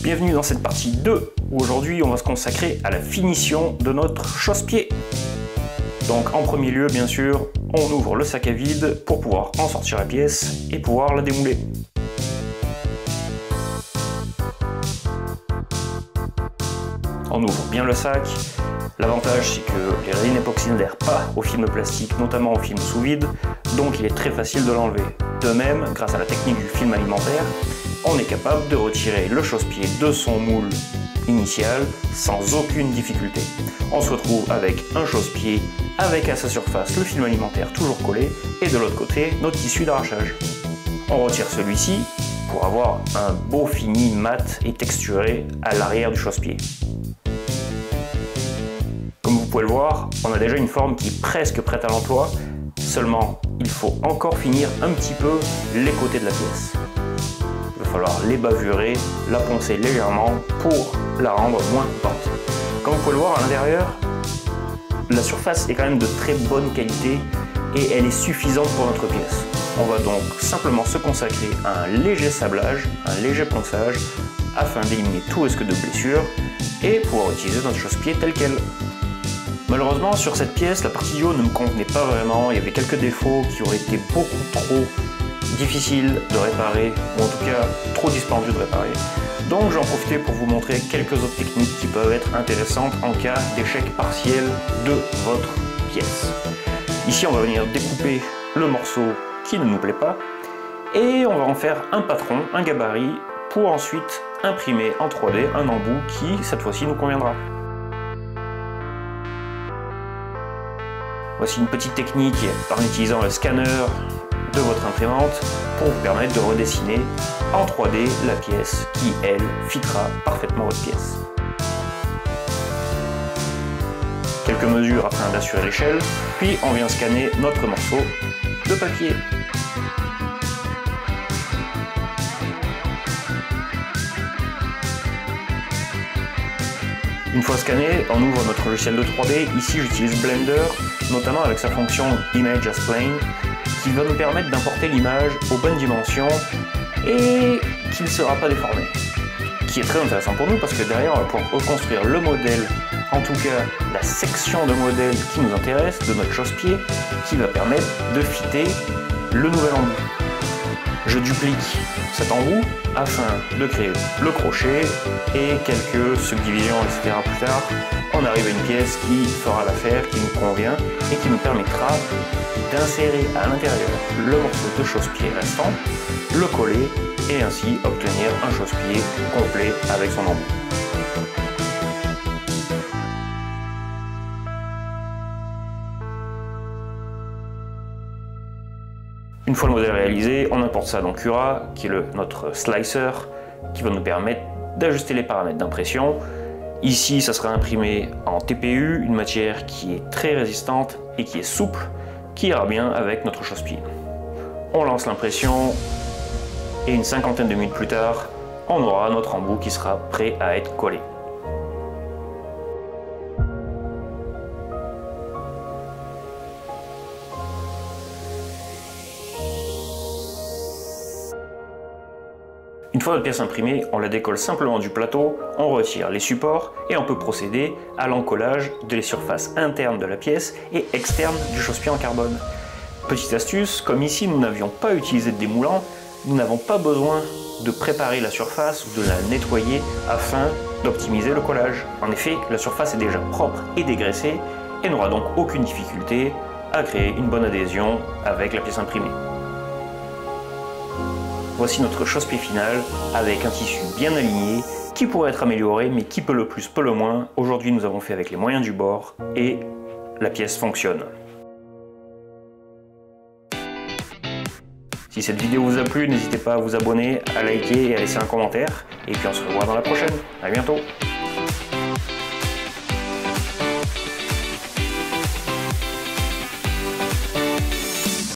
bienvenue dans cette partie 2 où aujourd'hui on va se consacrer à la finition de notre chausse-pied. Donc en premier lieu bien sûr, on ouvre le sac à vide pour pouvoir en sortir la pièce et pouvoir la démouler. On ouvre bien le sac. L'avantage c'est que les résines époxy n'adhèrent pas au film plastique, notamment au film sous vide, donc il est très facile de l'enlever. De même, grâce à la technique du film alimentaire, on est capable de retirer le chausse-pied de son moule initial sans aucune difficulté. On se retrouve avec un chausse-pied avec à sa surface le film alimentaire toujours collé et de l'autre côté notre tissu d'arrachage. On retire celui-ci pour avoir un beau fini mat et texturé à l'arrière du chausse-pied. Comme vous pouvez le voir, on a déjà une forme qui est presque prête à l'emploi, seulement il faut encore finir un petit peu les côtés de la pièce. Il va falloir les bavurer, la poncer légèrement pour la rendre moins coupante. Comme vous pouvez le voir à l'intérieur, la surface est quand même de très bonne qualité et elle est suffisante pour notre pièce. On va donc simplement se consacrer à un léger sablage, un léger ponçage, afin d'éliminer tout risque de blessure et pouvoir utiliser notre chausse-pied tel quel. Malheureusement, sur cette pièce, la partie du haut ne me convenait pas vraiment. Il y avait quelques défauts qui auraient été beaucoup trop difficiles de réparer, ou en tout cas trop dispendieux de réparer. Donc j'en profitais pour vous montrer quelques autres techniques qui peuvent être intéressantes en cas d'échec partiel de votre pièce. Ici, on va venir découper le morceau qui ne nous plaît pas et on va en faire un patron, un gabarit, pour ensuite imprimer en 3D un embout qui, cette fois-ci, nous conviendra. Voici une petite technique en utilisant le scanner de votre imprimante pour vous permettre de redessiner en 3D la pièce qui, elle, fitera parfaitement votre pièce. Quelques mesures afin d'assurer l'échelle, puis on vient scanner notre morceau de papier. Une fois scanné, on ouvre notre logiciel de 3D. Ici, j'utilise Blender, notamment avec sa fonction Image as Plane, qui va nous permettre d'importer l'image aux bonnes dimensions et qui ne sera pas déformé. Qui est très intéressant pour nous parce que derrière, on va pouvoir reconstruire le modèle, en tout cas la section de modèle qui nous intéresse, de notre chausse-pied, qui va permettre de fitter le nouvel embout. Je duplique cet embout afin de créer le crochet et quelques subdivisions, etc. plus tard. On arrive à une pièce qui fera l'affaire, qui nous convient et qui nous permettra d'insérer à l'intérieur le morceau de chausse-pied restant, le coller et ainsi obtenir un chausse-pied complet avec son embout. Une fois le modèle réalisé, on importe ça dans Cura, qui est notre slicer, qui va nous permettre d'ajuster les paramètres d'impression. Ici, ça sera imprimé en TPU, une matière qui est très résistante et qui est souple, qui ira bien avec notre chausse-pied. On lance l'impression et une cinquantaine de minutes plus tard, on aura notre embout qui sera prêt à être collé. Une fois notre pièce imprimée, on la décolle simplement du plateau, on retire les supports et on peut procéder à l'encollage des surfaces internes de la pièce et externes du chausse-pied en carbone. Petite astuce, comme ici nous n'avions pas utilisé de démoulant, nous n'avons pas besoin de préparer la surface ou de la nettoyer afin d'optimiser le collage. En effet, la surface est déjà propre et dégraissée et n'aura donc aucune difficulté à créer une bonne adhésion avec la pièce imprimée. Voici notre chausse-pied final avec un tissu bien aligné qui pourrait être amélioré mais qui peut le plus peut le moins. Aujourd'hui nous avons fait avec les moyens du bord et la pièce fonctionne. Si cette vidéo vous a plu, n'hésitez pas à vous abonner, à liker et à laisser un commentaire. Et puis on se revoit dans la prochaine. À bientôt.